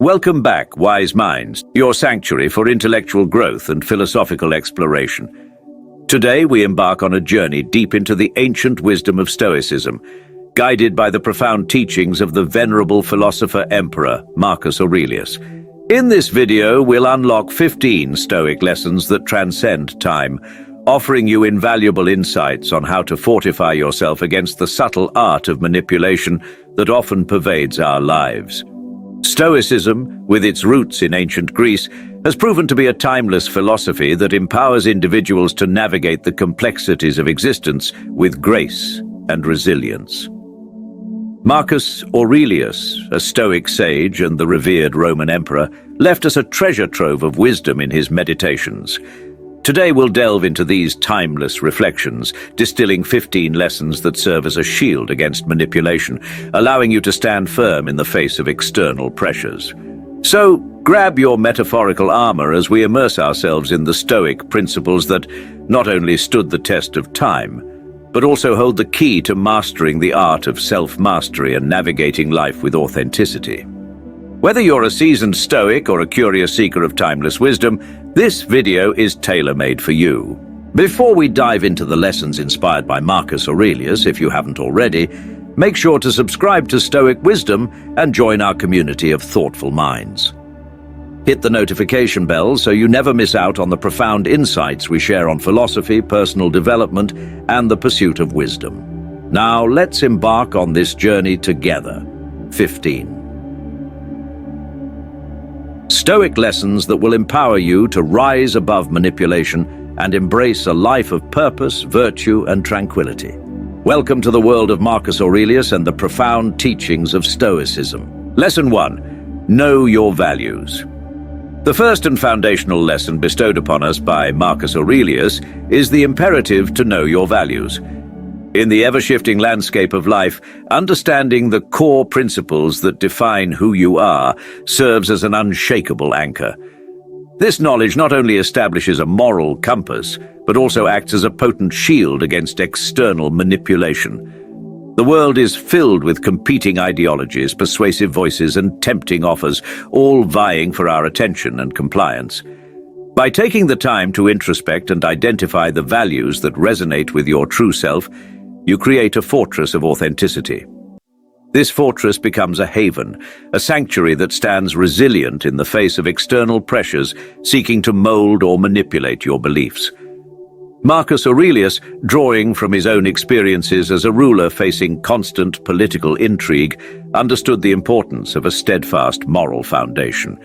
Welcome back, wise minds, your sanctuary for intellectual growth and philosophical exploration. Today we embark on a journey deep into the ancient wisdom of Stoicism, guided by the profound teachings of the venerable philosopher-emperor Marcus Aurelius. In this video, we'll unlock 15 Stoic lessons that transcend time, offering you invaluable insights on how to fortify yourself against the subtle art of manipulation that often pervades our lives. Stoicism, with its roots in ancient Greece, has proven to be a timeless philosophy that empowers individuals to navigate the complexities of existence with grace and resilience. Marcus Aurelius, a Stoic sage and the revered Roman emperor, left us a treasure trove of wisdom in his meditations. Today we'll delve into these timeless reflections, distilling 15 lessons that serve as a shield against manipulation, allowing you to stand firm in the face of external pressures. So, grab your metaphorical armor as we immerse ourselves in the Stoic principles that not only stood the test of time, but also hold the key to mastering the art of self-mastery and navigating life with authenticity. Whether you're a seasoned Stoic or a curious seeker of timeless wisdom, this video is tailor-made for you. Before we dive into the lessons inspired by Marcus Aurelius, if you haven't already, make sure to subscribe to Stoic Wisdom and join our community of thoughtful minds. Hit the notification bell so you never miss out on the profound insights we share on philosophy, personal development, and the pursuit of wisdom. Now, let's embark on this journey together. 15. Stoic lessons that will empower you to rise above manipulation and embrace a life of purpose, virtue, and tranquility. Welcome to the world of Marcus Aurelius and the profound teachings of Stoicism. Lesson 1. Know your values. The first and foundational lesson bestowed upon us by Marcus Aurelius is the imperative to know your values. In the ever-shifting landscape of life, understanding the core principles that define who you are serves as an unshakable anchor. This knowledge not only establishes a moral compass, but also acts as a potent shield against external manipulation. The world is filled with competing ideologies, persuasive voices, and tempting offers, all vying for our attention and compliance. By taking the time to introspect and identify the values that resonate with your true self, you create a fortress of authenticity. This fortress becomes a haven, a sanctuary that stands resilient in the face of external pressures seeking to mold or manipulate your beliefs. Marcus Aurelius, drawing from his own experiences as a ruler facing constant political intrigue, understood the importance of a steadfast moral foundation.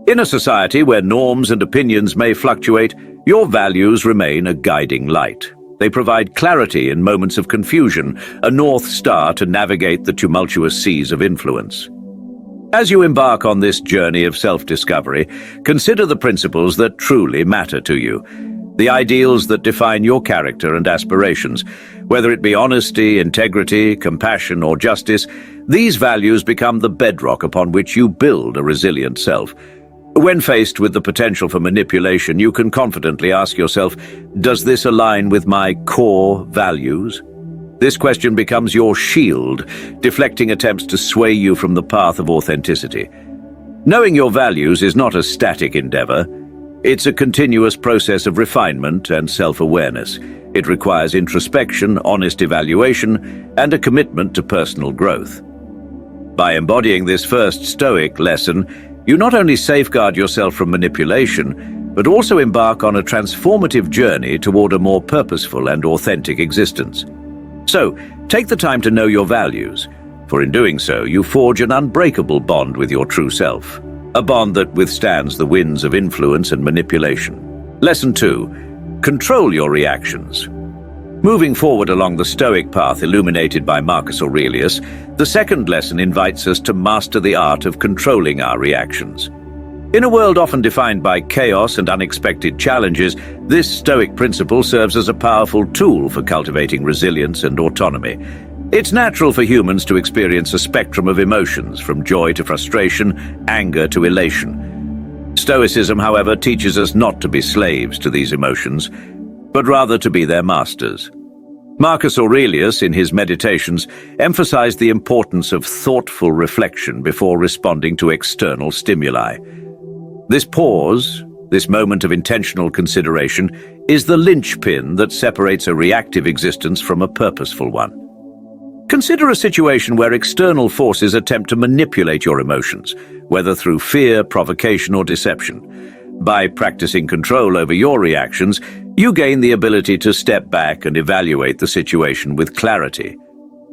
In a society where norms and opinions may fluctuate, your values remain a guiding light. They provide clarity in moments of confusion, a north star to navigate the tumultuous seas of influence. As you embark on this journey of self-discovery, consider the principles that truly matter to you, the ideals that define your character and aspirations. Whether it be honesty, integrity, compassion, or justice, these values become the bedrock upon which you build a resilient self. When faced with the potential for manipulation, you can confidently ask yourself, does this align with my core values? This question becomes your shield, deflecting attempts to sway you from the path of authenticity. Knowing your values is not a static endeavor. It's a continuous process of refinement and self-awareness. It requires introspection, honest evaluation, and a commitment to personal growth. By embodying this first Stoic lesson, you not only safeguard yourself from manipulation, but also embark on a transformative journey toward a more purposeful and authentic existence. So, take the time to know your values, for in doing so, you forge an unbreakable bond with your true self, a bond that withstands the winds of influence and manipulation. Lesson 2. Control your reactions. Moving forward along the Stoic path illuminated by Marcus Aurelius, the second lesson invites us to master the art of controlling our reactions. In a world often defined by chaos and unexpected challenges, this Stoic principle serves as a powerful tool for cultivating resilience and autonomy. It's natural for humans to experience a spectrum of emotions, from joy to frustration, anger to elation. Stoicism, however, teaches us not to be slaves to these emotions, but rather to be their masters. Marcus Aurelius, in his Meditations, emphasized the importance of thoughtful reflection before responding to external stimuli. This pause, this moment of intentional consideration, is the linchpin that separates a reactive existence from a purposeful one. Consider a situation where external forces attempt to manipulate your emotions, whether through fear, provocation, or deception. By practicing control over your reactions, you gain the ability to step back and evaluate the situation with clarity.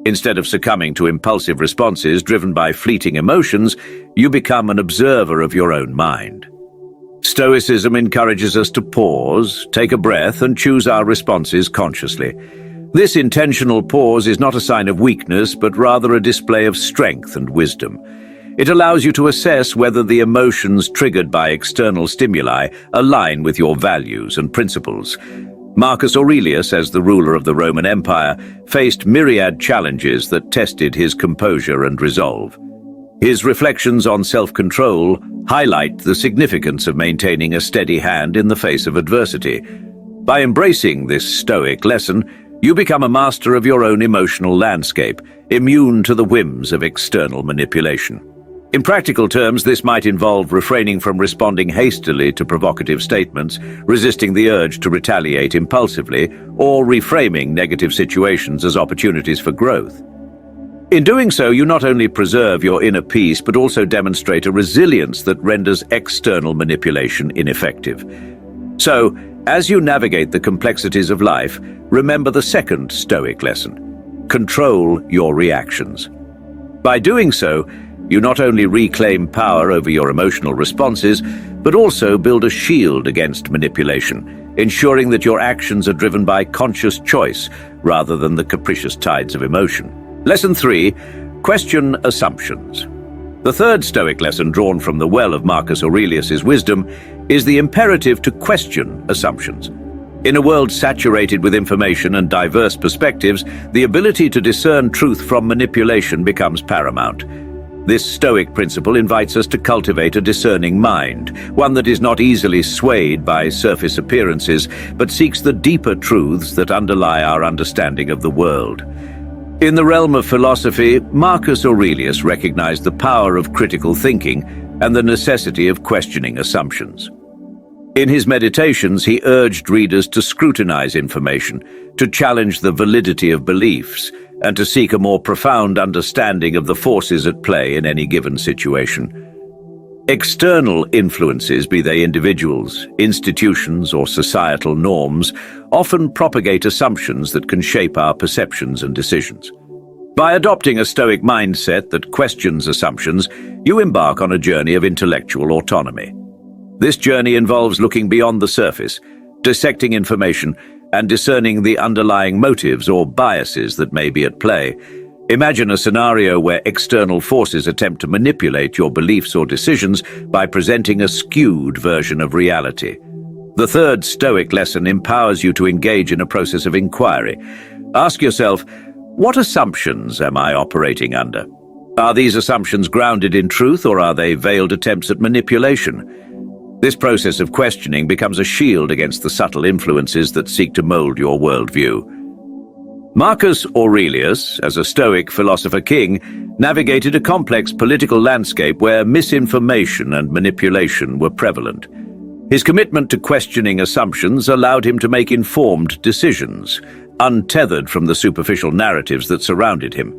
Instead of succumbing to impulsive responses driven by fleeting emotions, you become an observer of your own mind. Stoicism encourages us to pause, take a breath, and choose our responses consciously. This intentional pause is not a sign of weakness, but rather a display of strength and wisdom. It allows you to assess whether the emotions triggered by external stimuli align with your values and principles. Marcus Aurelius, as the ruler of the Roman Empire, faced myriad challenges that tested his composure and resolve. His reflections on self-control highlight the significance of maintaining a steady hand in the face of adversity. By embracing this Stoic lesson, you become a master of your own emotional landscape, immune to the whims of external manipulation. In practical terms, this might involve refraining from responding hastily to provocative statements, resisting the urge to retaliate impulsively, or reframing negative situations as opportunities for growth. In doing so, you not only preserve your inner peace, but also demonstrate a resilience that renders external manipulation ineffective. So, as you navigate the complexities of life, remember the second Stoic lesson: control your reactions. By doing so, you not only reclaim power over your emotional responses, but also build a shield against manipulation, ensuring that your actions are driven by conscious choice rather than the capricious tides of emotion. Lesson 3. Question assumptions. The third Stoic lesson drawn from the well of Marcus Aurelius's wisdom is the imperative to question assumptions. In a world saturated with information and diverse perspectives, the ability to discern truth from manipulation becomes paramount. This Stoic principle invites us to cultivate a discerning mind, one that is not easily swayed by surface appearances, but seeks the deeper truths that underlie our understanding of the world. In the realm of philosophy, Marcus Aurelius recognized the power of critical thinking and the necessity of questioning assumptions. In his Meditations, he urged readers to scrutinize information, to challenge the validity of beliefs, and to seek a more profound understanding of the forces at play in any given situation. External influences, be they individuals, institutions, or societal norms, often propagate assumptions that can shape our perceptions and decisions. By adopting a Stoic mindset that questions assumptions, you embark on a journey of intellectual autonomy. This journey involves looking beyond the surface, dissecting information, and discerning the underlying motives or biases that may be at play. Imagine a scenario where external forces attempt to manipulate your beliefs or decisions by presenting a skewed version of reality. The third Stoic lesson empowers you to engage in a process of inquiry. Ask yourself, what assumptions am I operating under? Are these assumptions grounded in truth, or are they veiled attempts at manipulation? This process of questioning becomes a shield against the subtle influences that seek to mold your worldview. Marcus Aurelius, as a Stoic philosopher king, navigated a complex political landscape where misinformation and manipulation were prevalent. His commitment to questioning assumptions allowed him to make informed decisions, untethered from the superficial narratives that surrounded him.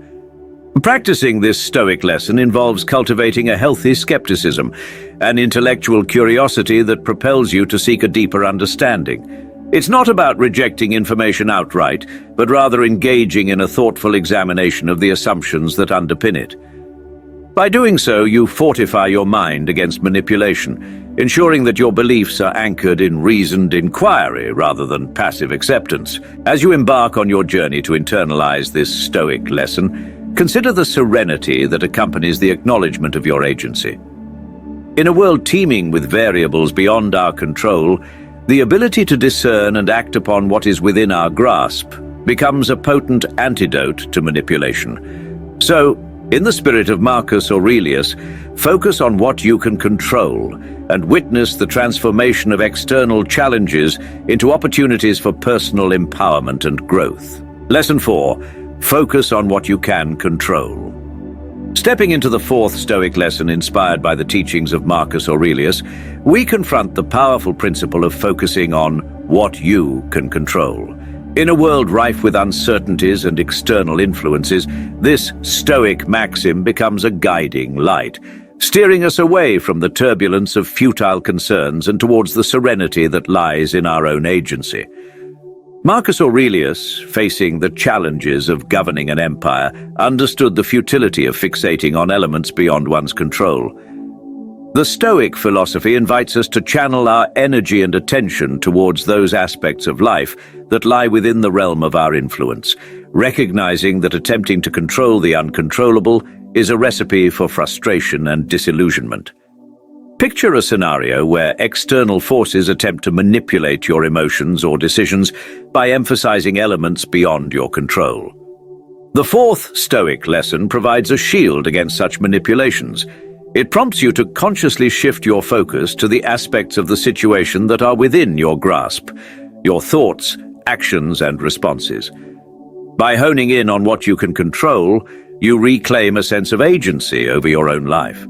Practicing this Stoic lesson involves cultivating a healthy skepticism, an intellectual curiosity that propels you to seek a deeper understanding. It's not about rejecting information outright, but rather engaging in a thoughtful examination of the assumptions that underpin it. By doing so, you fortify your mind against manipulation, ensuring that your beliefs are anchored in reasoned inquiry rather than passive acceptance. As you embark on your journey to internalize this Stoic lesson, consider the serenity that accompanies the acknowledgement of your agency. In a world teeming with variables beyond our control, the ability to discern and act upon what is within our grasp becomes a potent antidote to manipulation. So, in the spirit of Marcus Aurelius, focus on what you can control and witness the transformation of external challenges into opportunities for personal empowerment and growth. Lesson 4. Focus on what you can control. Stepping into the fourth Stoic lesson inspired by the teachings of Marcus Aurelius, we confront the powerful principle of focusing on what you can control. In a world rife with uncertainties and external influences, this Stoic maxim becomes a guiding light, steering us away from the turbulence of futile concerns and towards the serenity that lies in our own agency. Marcus Aurelius, facing the challenges of governing an empire, understood the futility of fixating on elements beyond one's control. The Stoic philosophy invites us to channel our energy and attention towards those aspects of life that lie within the realm of our influence, recognizing that attempting to control the uncontrollable is a recipe for frustration and disillusionment. Picture a scenario where external forces attempt to manipulate your emotions or decisions by emphasizing elements beyond your control. The fourth Stoic lesson provides a shield against such manipulations. It prompts you to consciously shift your focus to the aspects of the situation that are within your grasp, your thoughts, actions, and responses. By honing in on what you can control, you reclaim a sense of agency over your own life.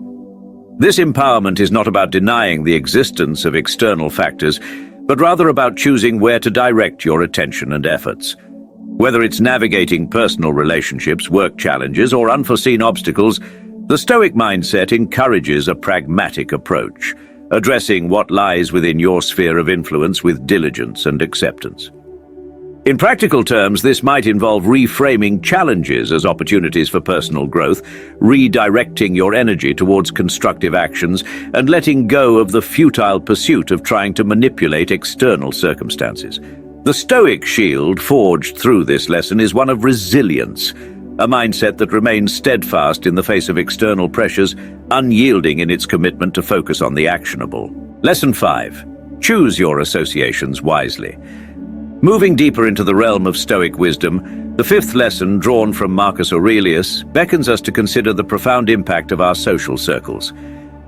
This empowerment is not about denying the existence of external factors, but rather about choosing where to direct your attention and efforts. Whether it's navigating personal relationships, work challenges, or unforeseen obstacles, the Stoic mindset encourages a pragmatic approach, addressing what lies within your sphere of influence with diligence and acceptance. In practical terms, this might involve reframing challenges as opportunities for personal growth, redirecting your energy towards constructive actions, and letting go of the futile pursuit of trying to manipulate external circumstances. The Stoic shield forged through this lesson is one of resilience, a mindset that remains steadfast in the face of external pressures, unyielding in its commitment to focus on the actionable. Lesson 5. Choose your associations wisely. Moving deeper into the realm of Stoic wisdom, the fifth lesson, drawn from Marcus Aurelius, beckons us to consider the profound impact of our social circles.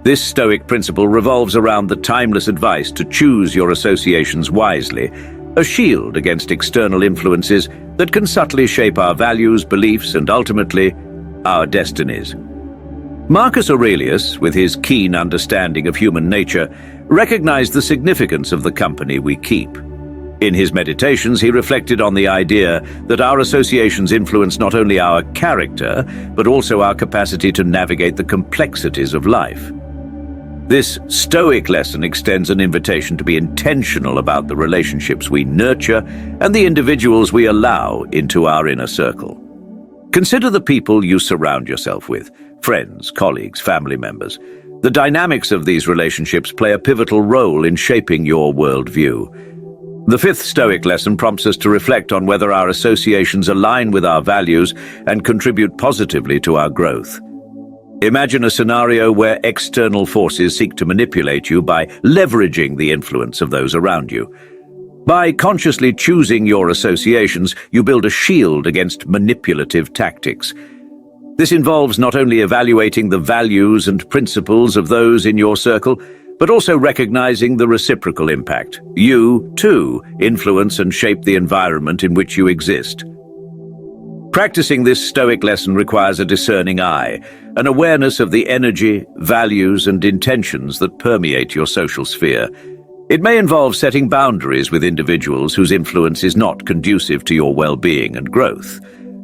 This Stoic principle revolves around the timeless advice to choose your associations wisely, a shield against external influences that can subtly shape our values, beliefs, and ultimately, our destinies. Marcus Aurelius, with his keen understanding of human nature, recognized the significance of the company we keep. In his meditations, he reflected on the idea that our associations influence not only our character, but also our capacity to navigate the complexities of life. This Stoic lesson extends an invitation to be intentional about the relationships we nurture and the individuals we allow into our inner circle. Consider the people you surround yourself with, friends, colleagues, family members. The dynamics of these relationships play a pivotal role in shaping your worldview. The fifth Stoic lesson prompts us to reflect on whether our associations align with our values and contribute positively to our growth. Imagine a scenario where external forces seek to manipulate you by leveraging the influence of those around you. By consciously choosing your associations, you build a shield against manipulative tactics. This involves not only evaluating the values and principles of those in your circle, but also recognizing the reciprocal impact. You, too, influence and shape the environment in which you exist. Practicing this Stoic lesson requires a discerning eye, an awareness of the energy, values, and intentions that permeate your social sphere. It may involve setting boundaries with individuals whose influence is not conducive to your well-being and growth.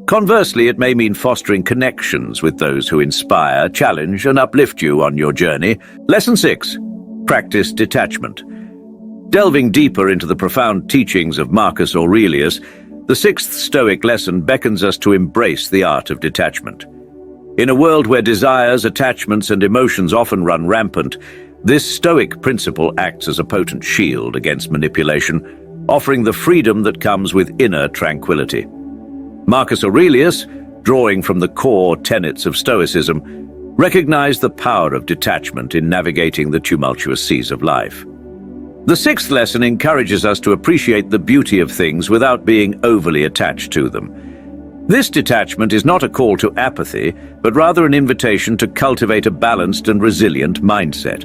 Conversely, it may mean fostering connections with those who inspire, challenge, and uplift you on your journey. Lesson 6. Practice detachment. Delving deeper into the profound teachings of Marcus Aurelius, the sixth Stoic lesson beckons us to embrace the art of detachment. In a world where desires, attachments, and emotions often run rampant, this Stoic principle acts as a potent shield against manipulation, offering the freedom that comes with inner tranquility. Marcus Aurelius, drawing from the core tenets of Stoicism, recognized the power of detachment in navigating the tumultuous seas of life. The sixth lesson encourages us to appreciate the beauty of things without being overly attached to them. This detachment is not a call to apathy, but rather an invitation to cultivate a balanced and resilient mindset.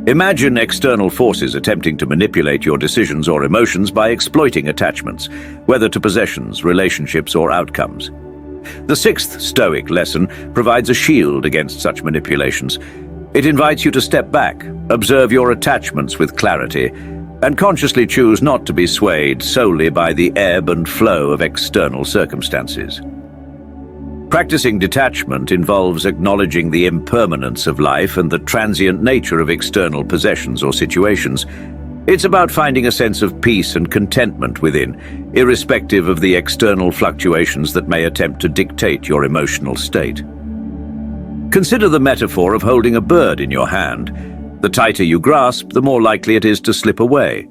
Imagine external forces attempting to manipulate your decisions or emotions by exploiting attachments, whether to possessions, relationships, or outcomes. The sixth Stoic lesson provides a shield against such manipulations. It invites you to step back, observe your attachments with clarity, and consciously choose not to be swayed solely by the ebb and flow of external circumstances. Practicing detachment involves acknowledging the impermanence of life and the transient nature of external possessions or situations. It's about finding a sense of peace and contentment within, irrespective of the external fluctuations that may attempt to dictate your emotional state. Consider the metaphor of holding a bird in your hand. The tighter you grasp, the more likely it is to slip away.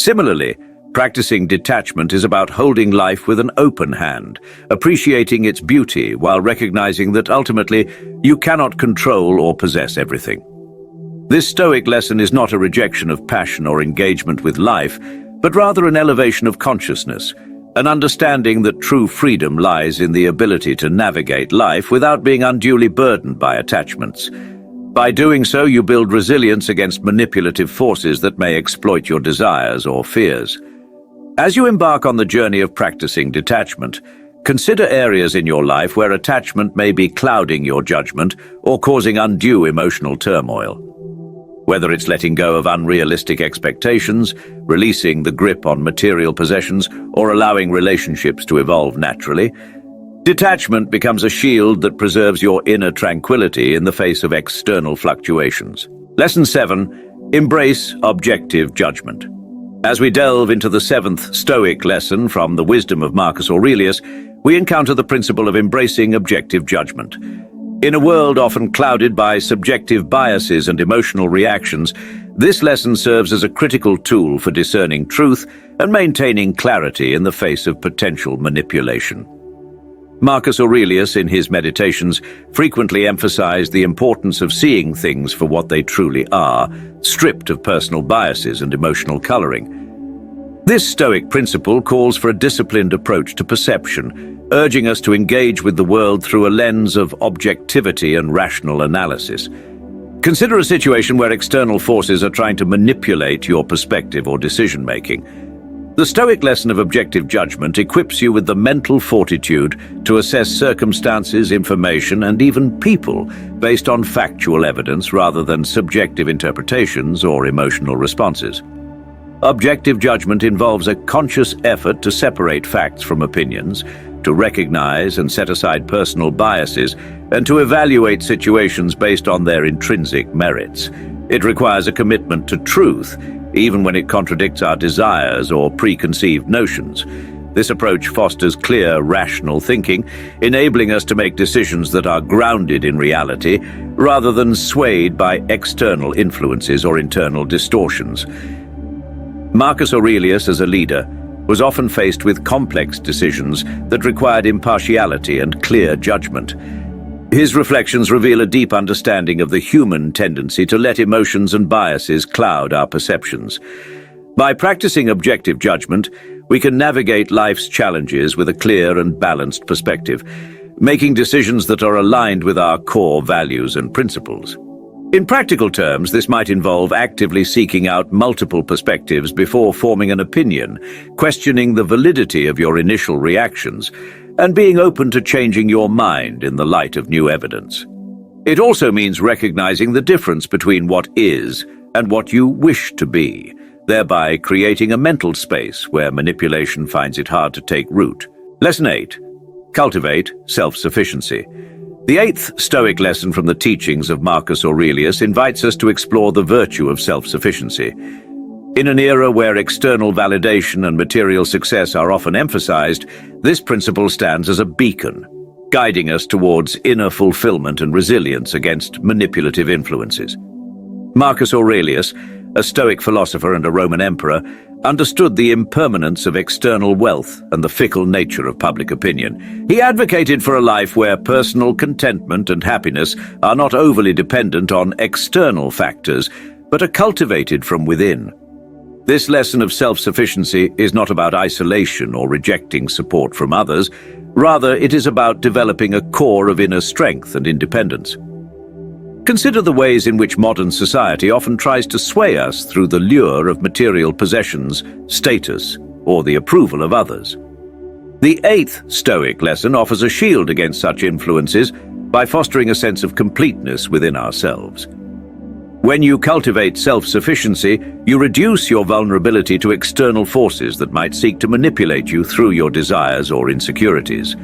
Similarly, practicing detachment is about holding life with an open hand, appreciating its beauty while recognizing that ultimately you cannot control or possess everything. This Stoic lesson is not a rejection of passion or engagement with life, but rather an elevation of consciousness, an understanding that true freedom lies in the ability to navigate life without being unduly burdened by attachments. By doing so, you build resilience against manipulative forces that may exploit your desires or fears. As you embark on the journey of practicing detachment, consider areas in your life where attachment may be clouding your judgment or causing undue emotional turmoil. Whether it's letting go of unrealistic expectations, releasing the grip on material possessions, or allowing relationships to evolve naturally, detachment becomes a shield that preserves your inner tranquility in the face of external fluctuations. Lesson 7. Embrace objective judgment. As we delve into the seventh Stoic lesson from the wisdom of Marcus Aurelius, we encounter the principle of embracing objective judgment. In a world often clouded by subjective biases and emotional reactions, this lesson serves as a critical tool for discerning truth and maintaining clarity in the face of potential manipulation. Marcus Aurelius, in his meditations, frequently emphasized the importance of seeing things for what they truly are, stripped of personal biases and emotional coloring. This Stoic principle calls for a disciplined approach to perception, urging us to engage with the world through a lens of objectivity and rational analysis. Consider a situation where external forces are trying to manipulate your perspective or decision-making. The Stoic lesson of objective judgment equips you with the mental fortitude to assess circumstances, information, and even people based on factual evidence rather than subjective interpretations or emotional responses. Objective judgment involves a conscious effort to separate facts from opinions, to recognize and set aside personal biases, and to evaluate situations based on their intrinsic merits. It requires a commitment to truth, even when it contradicts our desires or preconceived notions. This approach fosters clear, rational thinking, enabling us to make decisions that are grounded in reality, rather than swayed by external influences or internal distortions. Marcus Aurelius, as a leader, was often faced with complex decisions that required impartiality and clear judgment. His reflections reveal a deep understanding of the human tendency to let emotions and biases cloud our perceptions. By practicing objective judgment, we can navigate life's challenges with a clear and balanced perspective, making decisions that are aligned with our core values and principles. In practical terms, this might involve actively seeking out multiple perspectives before forming an opinion, questioning the validity of your initial reactions, and being open to changing your mind in the light of new evidence. It also means recognizing the difference between what is and what you wish to be, thereby creating a mental space where manipulation finds it hard to take root. Lesson 8. Cultivate self-sufficiency. The eighth Stoic lesson from the teachings of Marcus Aurelius invites us to explore the virtue of self-sufficiency. In an era where external validation and material success are often emphasized, this principle stands as a beacon, guiding us towards inner fulfillment and resilience against manipulative influences. Marcus Aurelius, a Stoic philosopher and a Roman emperor, understood the impermanence of external wealth and the fickle nature of public opinion. He advocated for a life where personal contentment and happiness are not overly dependent on external factors, but are cultivated from within. This lesson of self-sufficiency is not about isolation or rejecting support from others. Rather, it is about developing a core of inner strength and independence. Consider the ways in which modern society often tries to sway us through the lure of material possessions, status, or the approval of others. The 8th Stoic lesson offers a shield against such influences by fostering a sense of completeness within ourselves. When you cultivate self-sufficiency, you reduce your vulnerability to external forces that might seek to manipulate you through your desires or insecurities.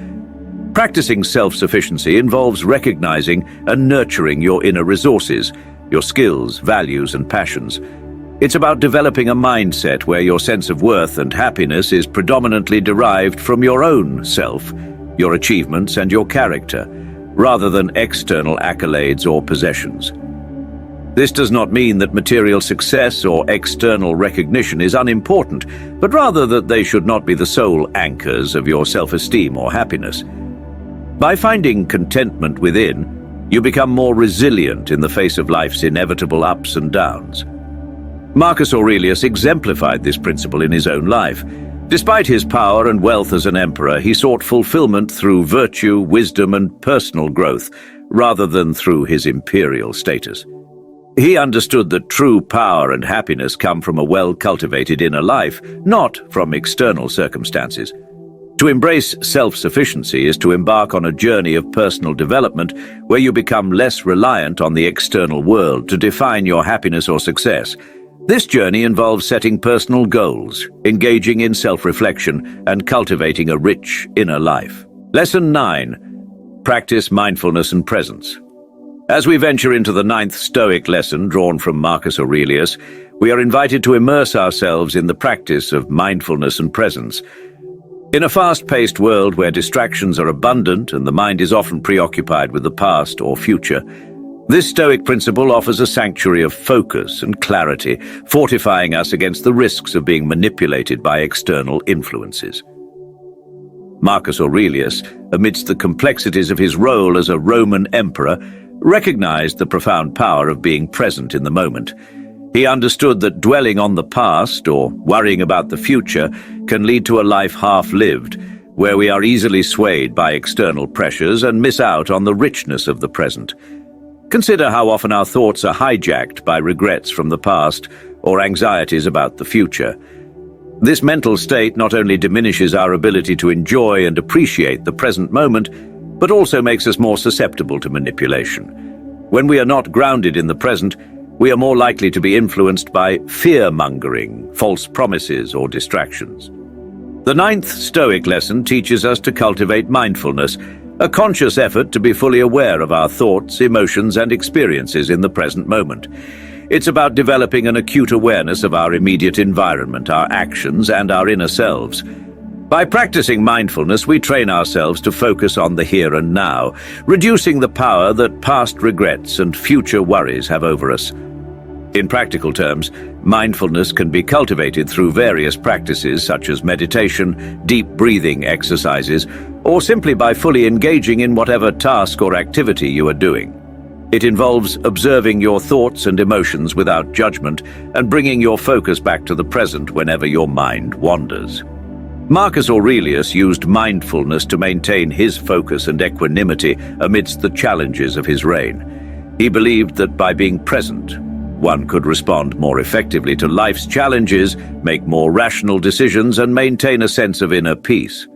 Practicing self-sufficiency involves recognizing and nurturing your inner resources, your skills, values, and passions. It's about developing a mindset where your sense of worth and happiness is predominantly derived from your own self, your achievements, and your character, rather than external accolades or possessions. This does not mean that material success or external recognition is unimportant, but rather that they should not be the sole anchors of your self-esteem or happiness. By finding contentment within, you become more resilient in the face of life's inevitable ups and downs. Marcus Aurelius exemplified this principle in his own life. Despite his power and wealth as an emperor, he sought fulfillment through virtue, wisdom, and personal growth, rather than through his imperial status. He understood that true power and happiness come from a well-cultivated inner life, not from external circumstances. To embrace self-sufficiency is to embark on a journey of personal development where you become less reliant on the external world to define your happiness or success. This journey involves setting personal goals, engaging in self-reflection, and cultivating a rich inner life. Lesson 9. Practice mindfulness and presence. As we venture into the 9th Stoic lesson drawn from Marcus Aurelius, we are invited to immerse ourselves in the practice of mindfulness and presence. In a fast-paced world where distractions are abundant and the mind is often preoccupied with the past or future, this Stoic principle offers a sanctuary of focus and clarity, fortifying us against the risks of being manipulated by external influences. Marcus Aurelius, amidst the complexities of his role as a Roman emperor, recognized the profound power of being present in the moment. He understood that dwelling on the past or worrying about the future can lead to a life half-lived, where we are easily swayed by external pressures and miss out on the richness of the present. Consider how often our thoughts are hijacked by regrets from the past or anxieties about the future. This mental state not only diminishes our ability to enjoy and appreciate the present moment, but also makes us more susceptible to manipulation. When we are not grounded in the present, we are more likely to be influenced by fear-mongering, false promises, or distractions. The 9th Stoic lesson teaches us to cultivate mindfulness, a conscious effort to be fully aware of our thoughts, emotions, and experiences in the present moment. It's about developing an acute awareness of our immediate environment, our actions, and our inner selves. By practicing mindfulness, we train ourselves to focus on the here and now, reducing the power that past regrets and future worries have over us. In practical terms, mindfulness can be cultivated through various practices such as meditation, deep breathing exercises, or simply by fully engaging in whatever task or activity you are doing. It involves observing your thoughts and emotions without judgment and bringing your focus back to the present whenever your mind wanders. Marcus Aurelius used mindfulness to maintain his focus and equanimity amidst the challenges of his reign. He believed that by being present, one could respond more effectively to life's challenges, make more rational decisions, and maintain a sense of inner peace.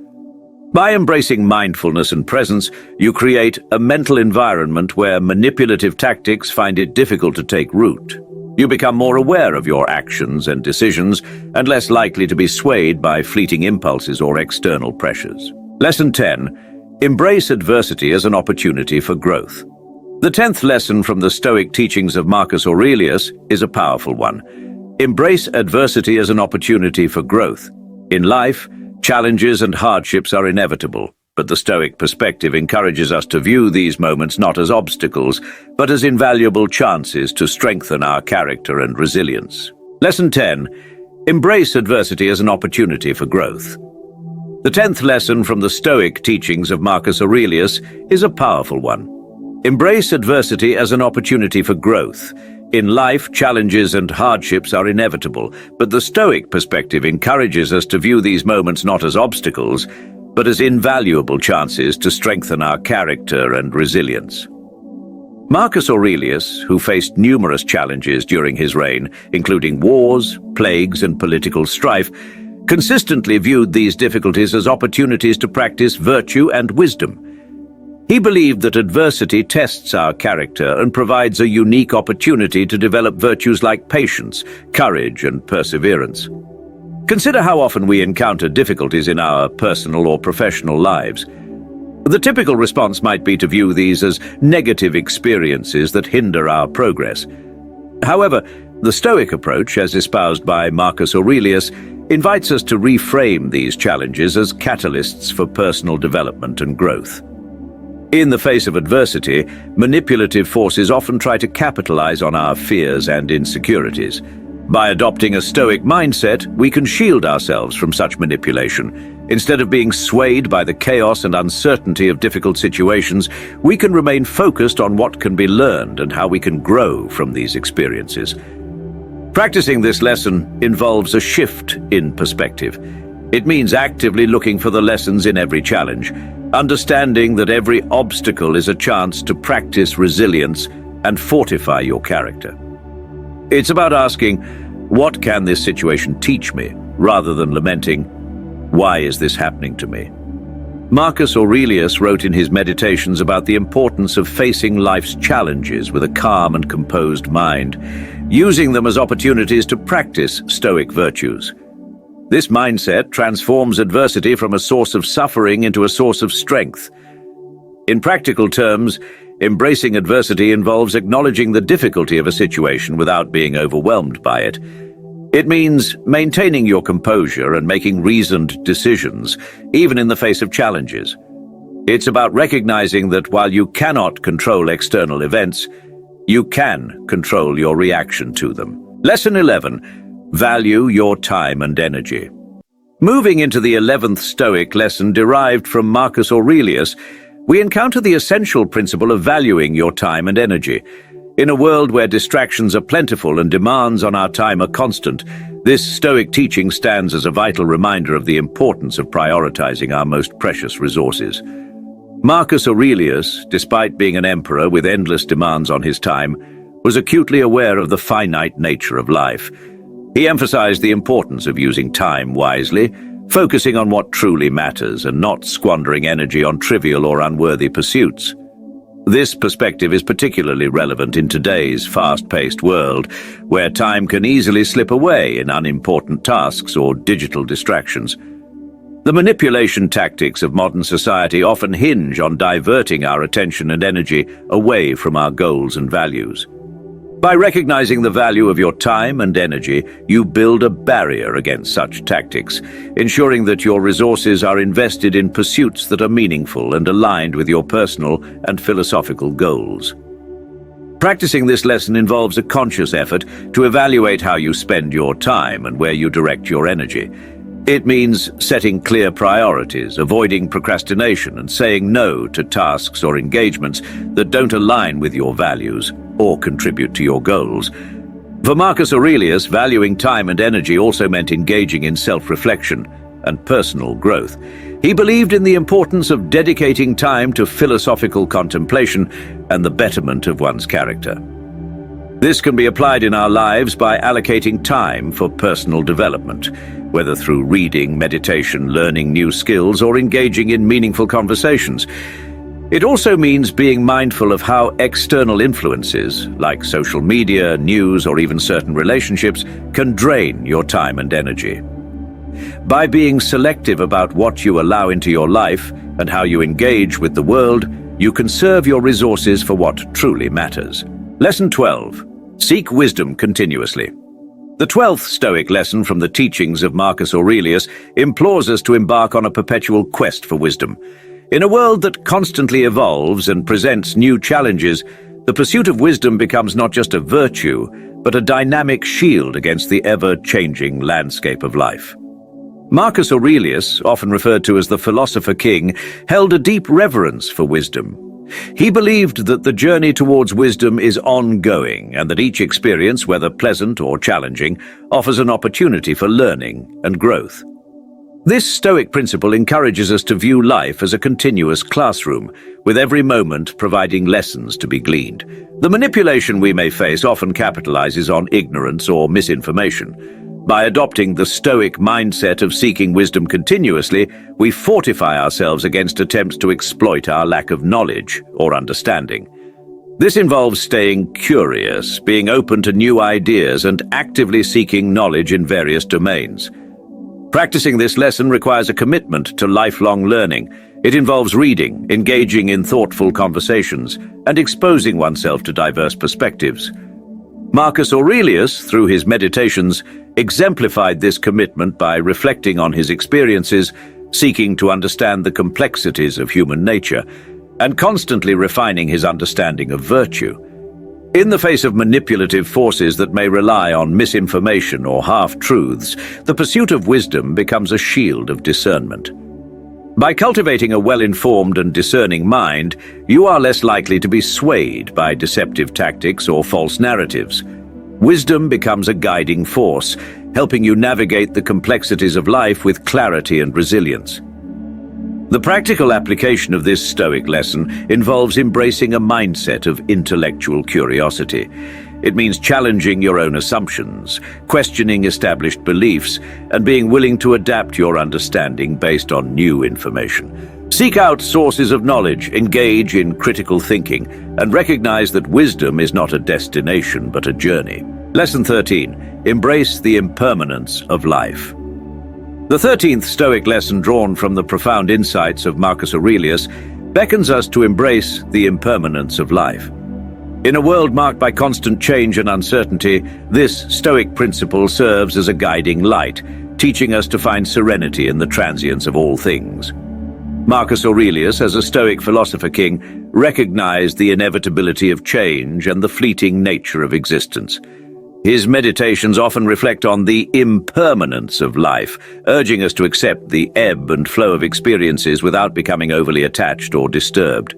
By embracing mindfulness and presence, you create a mental environment where manipulative tactics find it difficult to take root. You become more aware of your actions and decisions and less likely to be swayed by fleeting impulses or external pressures. Lesson 10. Embrace adversity as an opportunity for growth. The 10th lesson from the Stoic teachings of Marcus Aurelius is a powerful one. Embrace adversity as an opportunity for growth. In life, challenges and hardships are inevitable, but the Stoic perspective encourages us to view these moments not as obstacles, but as invaluable chances to strengthen our character and resilience. Lesson 10. Embrace adversity as an opportunity for growth. The 10th lesson from the Stoic teachings of Marcus Aurelius is a powerful one. Embrace adversity as an opportunity for growth. In life, challenges and hardships are inevitable, but the Stoic perspective encourages us to view these moments not as obstacles, but as invaluable chances to strengthen our character and resilience. Marcus Aurelius, who faced numerous challenges during his reign, including wars, plagues, and political strife, consistently viewed these difficulties as opportunities to practice virtue and wisdom. He believed that adversity tests our character and provides a unique opportunity to develop virtues like patience, courage, and perseverance. Consider how often we encounter difficulties in our personal or professional lives. The typical response might be to view these as negative experiences that hinder our progress. However, the Stoic approach, as espoused by Marcus Aurelius, invites us to reframe these challenges as catalysts for personal development and growth. In the face of adversity, manipulative forces often try to capitalize on our fears and insecurities. By adopting a Stoic mindset, we can shield ourselves from such manipulation. Instead of being swayed by the chaos and uncertainty of difficult situations, we can remain focused on what can be learned and how we can grow from these experiences. Practicing this lesson involves a shift in perspective. It means actively looking for the lessons in every challenge, understanding that every obstacle is a chance to practice resilience and fortify your character. It's about asking, what can this situation teach me, rather than lamenting, why is this happening to me? Marcus Aurelius wrote in his Meditations about the importance of facing life's challenges with a calm and composed mind, using them as opportunities to practice Stoic virtues. This mindset transforms adversity from a source of suffering into a source of strength. In practical terms, embracing adversity involves acknowledging the difficulty of a situation without being overwhelmed by it. It means maintaining your composure and making reasoned decisions, even in the face of challenges. It's about recognizing that while you cannot control external events, you can control your reaction to them. Lesson 11. Value your time and energy. Moving into the 11th Stoic lesson derived from Marcus Aurelius, we encounter the essential principle of valuing your time and energy. In a world where distractions are plentiful and demands on our time are constant, this Stoic teaching stands as a vital reminder of the importance of prioritizing our most precious resources. Marcus Aurelius, despite being an emperor with endless demands on his time, was acutely aware of the finite nature of life. He emphasized the importance of using time wisely, focusing on what truly matters and not squandering energy on trivial or unworthy pursuits. This perspective is particularly relevant in today's fast-paced world, where time can easily slip away in unimportant tasks or digital distractions. The manipulation tactics of modern society often hinge on diverting our attention and energy away from our goals and values. By recognizing the value of your time and energy, you build a barrier against such tactics, ensuring that your resources are invested in pursuits that are meaningful and aligned with your personal and philosophical goals. Practicing this lesson involves a conscious effort to evaluate how you spend your time and where you direct your energy. It means setting clear priorities, avoiding procrastination, and saying no to tasks or engagements that don't align with your values or contribute to your goals. For Marcus Aurelius, valuing time and energy also meant engaging in self-reflection and personal growth. He believed in the importance of dedicating time to philosophical contemplation and the betterment of one's character. This can be applied in our lives by allocating time for personal development, whether through reading, meditation, learning new skills, or engaging in meaningful conversations. It also means being mindful of how external influences, like social media, news, or even certain relationships, can drain your time and energy. By being selective about what you allow into your life and how you engage with the world, you conserve your resources for what truly matters. Lesson 12. Seek wisdom continuously. The 12th Stoic lesson from the teachings of Marcus Aurelius implores us to embark on a perpetual quest for wisdom. In a world that constantly evolves and presents new challenges, the pursuit of wisdom becomes not just a virtue, but a dynamic shield against the ever-changing landscape of life. Marcus Aurelius, often referred to as the philosopher king, held a deep reverence for wisdom. He believed that the journey towards wisdom is ongoing and that each experience, whether pleasant or challenging, offers an opportunity for learning and growth. This Stoic principle encourages us to view life as a continuous classroom, with every moment providing lessons to be gleaned. The manipulation we may face often capitalizes on ignorance or misinformation. By adopting the Stoic mindset of seeking wisdom continuously, we fortify ourselves against attempts to exploit our lack of knowledge or understanding. This involves staying curious, being open to new ideas, and actively seeking knowledge in various domains. Practicing this lesson requires a commitment to lifelong learning. It involves reading, engaging in thoughtful conversations, and exposing oneself to diverse perspectives. Marcus Aurelius, through his meditations, exemplified this commitment by reflecting on his experiences, seeking to understand the complexities of human nature, and constantly refining his understanding of virtue. In the face of manipulative forces that may rely on misinformation or half-truths, the pursuit of wisdom becomes a shield of discernment. By cultivating a well-informed and discerning mind, you are less likely to be swayed by deceptive tactics or false narratives. Wisdom becomes a guiding force, helping you navigate the complexities of life with clarity and resilience. The practical application of this Stoic lesson involves embracing a mindset of intellectual curiosity. It means challenging your own assumptions, questioning established beliefs, and being willing to adapt your understanding based on new information. Seek out sources of knowledge, engage in critical thinking, and recognize that wisdom is not a destination but a journey. Lesson 13. Embrace the impermanence of life. The 13th Stoic lesson, drawn from the profound insights of Marcus Aurelius, beckons us to embrace the impermanence of life. In a world marked by constant change and uncertainty, this Stoic principle serves as a guiding light, teaching us to find serenity in the transience of all things. Marcus Aurelius, as a Stoic philosopher king, recognized the inevitability of change and the fleeting nature of existence. His meditations often reflect on the impermanence of life, urging us to accept the ebb and flow of experiences without becoming overly attached or disturbed.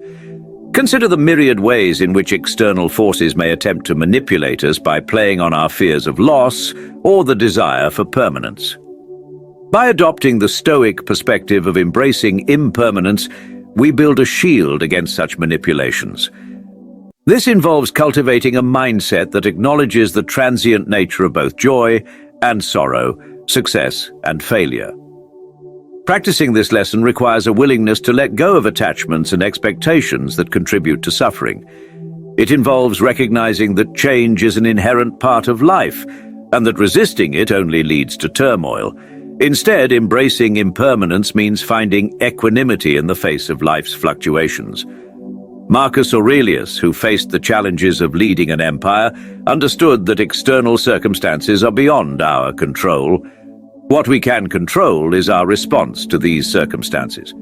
Consider the myriad ways in which external forces may attempt to manipulate us by playing on our fears of loss or the desire for permanence. By adopting the Stoic perspective of embracing impermanence, we build a shield against such manipulations. This involves cultivating a mindset that acknowledges the transient nature of both joy and sorrow, success and failure. Practicing this lesson requires a willingness to let go of attachments and expectations that contribute to suffering. It involves recognizing that change is an inherent part of life, and that resisting it only leads to turmoil. Instead, embracing impermanence means finding equanimity in the face of life's fluctuations. Marcus Aurelius, who faced the challenges of leading an empire, understood that external circumstances are beyond our control. What we can control is our response to these circumstances.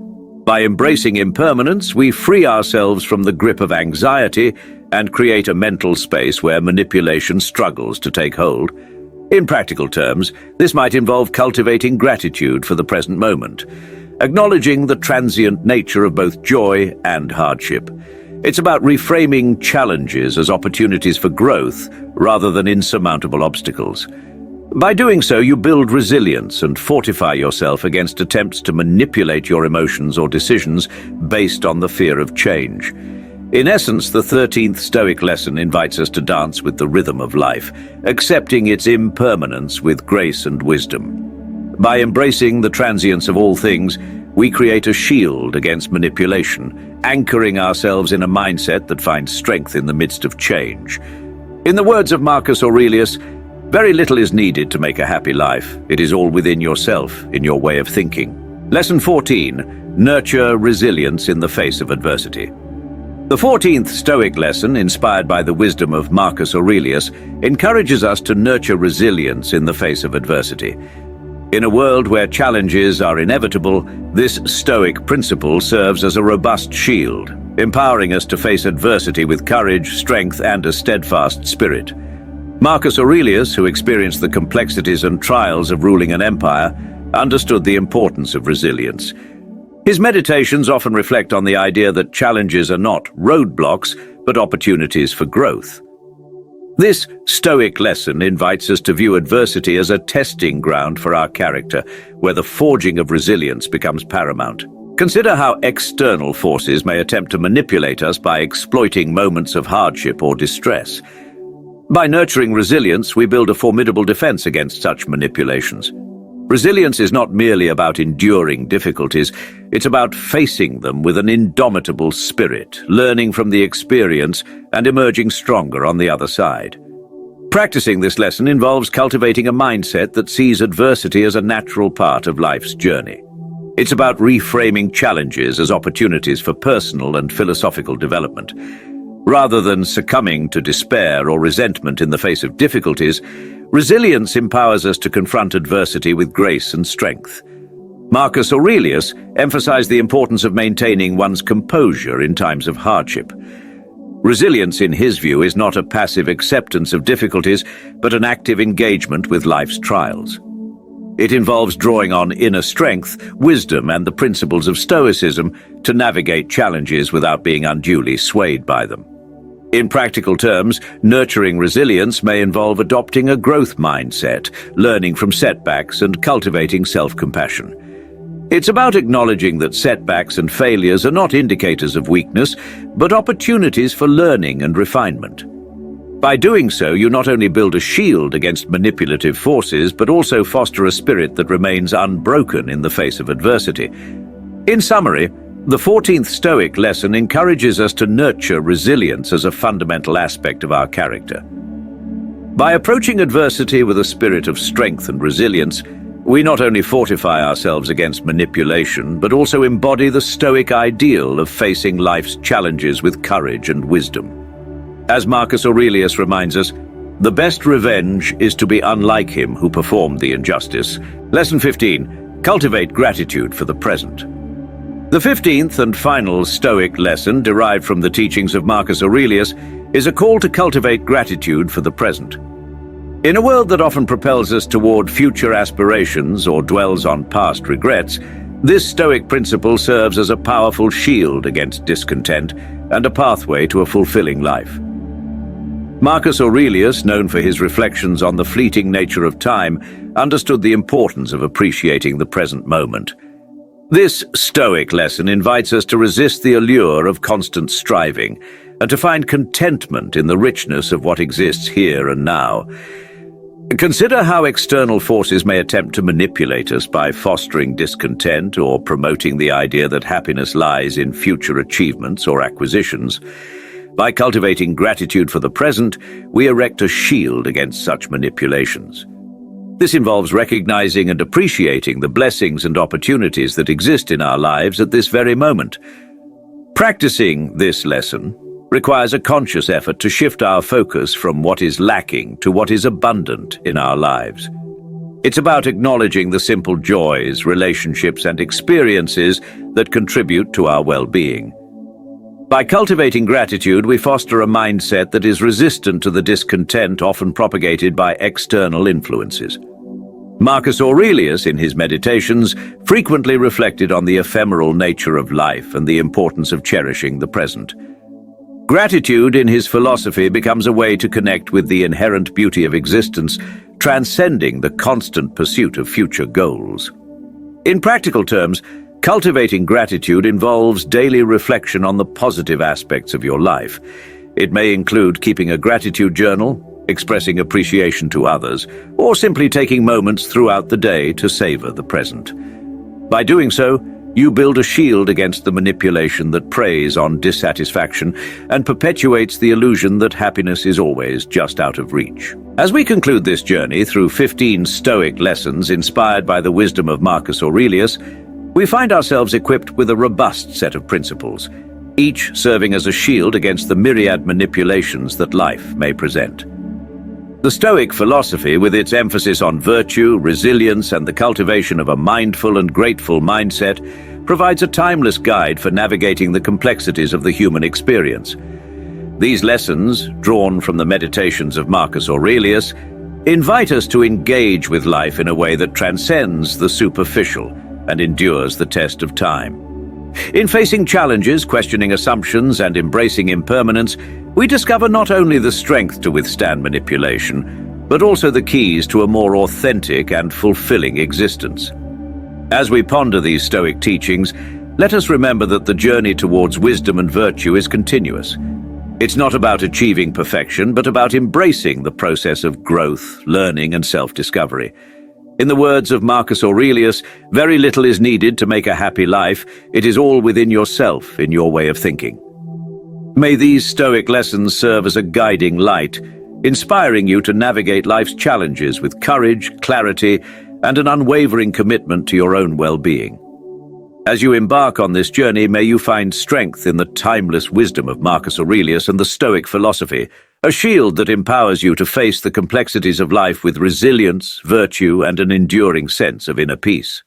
By embracing impermanence, we free ourselves from the grip of anxiety and create a mental space where manipulation struggles to take hold. In practical terms, this might involve cultivating gratitude for the present moment, acknowledging the transient nature of both joy and hardship. It's about reframing challenges as opportunities for growth rather than insurmountable obstacles. By doing so, you build resilience and fortify yourself against attempts to manipulate your emotions or decisions based on the fear of change. In essence, the 13th Stoic lesson invites us to dance with the rhythm of life, accepting its impermanence with grace and wisdom. By embracing the transience of all things, we create a shield against manipulation, anchoring ourselves in a mindset that finds strength in the midst of change. In the words of Marcus Aurelius, very little is needed to make a happy life. It is all within yourself, in your way of thinking. Lesson 14. Nurture resilience in the face of adversity. The 14th Stoic lesson, inspired by the wisdom of Marcus Aurelius, encourages us to nurture resilience in the face of adversity. In a world where challenges are inevitable, this Stoic principle serves as a robust shield, empowering us to face adversity with courage, strength, and a steadfast spirit. Marcus Aurelius, who experienced the complexities and trials of ruling an empire, understood the importance of resilience. His meditations often reflect on the idea that challenges are not roadblocks, but opportunities for growth. This Stoic lesson invites us to view adversity as a testing ground for our character, where the forging of resilience becomes paramount. Consider how external forces may attempt to manipulate us by exploiting moments of hardship or distress. By nurturing resilience, we build a formidable defense against such manipulations. Resilience is not merely about enduring difficulties, it's about facing them with an indomitable spirit, learning from the experience and emerging stronger on the other side. Practicing this lesson involves cultivating a mindset that sees adversity as a natural part of life's journey. It's about reframing challenges as opportunities for personal and philosophical development. Rather than succumbing to despair or resentment in the face of difficulties, resilience empowers us to confront adversity with grace and strength. Marcus Aurelius emphasized the importance of maintaining one's composure in times of hardship. Resilience, in his view, is not a passive acceptance of difficulties, but an active engagement with life's trials. It involves drawing on inner strength, wisdom, and the principles of Stoicism to navigate challenges without being unduly swayed by them. In practical terms, nurturing resilience may involve adopting a growth mindset, learning from setbacks, and cultivating self-compassion. It's about acknowledging that setbacks and failures are not indicators of weakness, but opportunities for learning and refinement. By doing so, you not only build a shield against manipulative forces, but also foster a spirit that remains unbroken in the face of adversity. In summary, the 14th Stoic lesson encourages us to nurture resilience as a fundamental aspect of our character. By approaching adversity with a spirit of strength and resilience, we not only fortify ourselves against manipulation, but also embody the Stoic ideal of facing life's challenges with courage and wisdom. As Marcus Aurelius reminds us, the best revenge is to be unlike him who performed the injustice. Lesson 15. Cultivate gratitude for the present. The 15th and final Stoic lesson, derived from the teachings of Marcus Aurelius, is a call to cultivate gratitude for the present. In a world that often propels us toward future aspirations or dwells on past regrets, this Stoic principle serves as a powerful shield against discontent and a pathway to a fulfilling life. Marcus Aurelius, known for his reflections on the fleeting nature of time, understood the importance of appreciating the present moment. This Stoic lesson invites us to resist the allure of constant striving and to find contentment in the richness of what exists here and now. Consider how external forces may attempt to manipulate us by fostering discontent or promoting the idea that happiness lies in future achievements or acquisitions. By cultivating gratitude for the present, we erect a shield against such manipulations. This involves recognizing and appreciating the blessings and opportunities that exist in our lives at this very moment. Practicing this lesson requires a conscious effort to shift our focus from what is lacking to what is abundant in our lives. It's about acknowledging the simple joys, relationships, and experiences that contribute to our well-being. By cultivating gratitude, we foster a mindset that is resistant to the discontent often propagated by external influences. Marcus Aurelius, in his meditations, frequently reflected on the ephemeral nature of life and the importance of cherishing the present. Gratitude, in his philosophy, becomes a way to connect with the inherent beauty of existence, transcending the constant pursuit of future goals. In practical terms, cultivating gratitude involves daily reflection on the positive aspects of your life. It may include keeping a gratitude journal, expressing appreciation to others, or simply taking moments throughout the day to savor the present. By doing so, you build a shield against the manipulation that preys on dissatisfaction and perpetuates the illusion that happiness is always just out of reach. As we conclude this journey through 15 Stoic lessons inspired by the wisdom of Marcus Aurelius, we find ourselves equipped with a robust set of principles, each serving as a shield against the myriad manipulations that life may present. The Stoic philosophy, with its emphasis on virtue, resilience, and the cultivation of a mindful and grateful mindset, provides a timeless guide for navigating the complexities of the human experience. These lessons, drawn from the meditations of Marcus Aurelius, invite us to engage with life in a way that transcends the superficial and endures the test of time. In facing challenges, questioning assumptions, and embracing impermanence, we discover not only the strength to withstand manipulation, but also the keys to a more authentic and fulfilling existence. As we ponder these Stoic teachings, let us remember that the journey towards wisdom and virtue is continuous. It's not about achieving perfection, but about embracing the process of growth, learning, and self-discovery. In the words of Marcus Aurelius, very little is needed to make a happy life. It is all within yourself, in your way of thinking. May these Stoic lessons serve as a guiding light, inspiring you to navigate life's challenges with courage, clarity, and an unwavering commitment to your own well-being. As you embark on this journey, may you find strength in the timeless wisdom of Marcus Aurelius and the Stoic philosophy, a shield that empowers you to face the complexities of life with resilience, virtue, and an enduring sense of inner peace.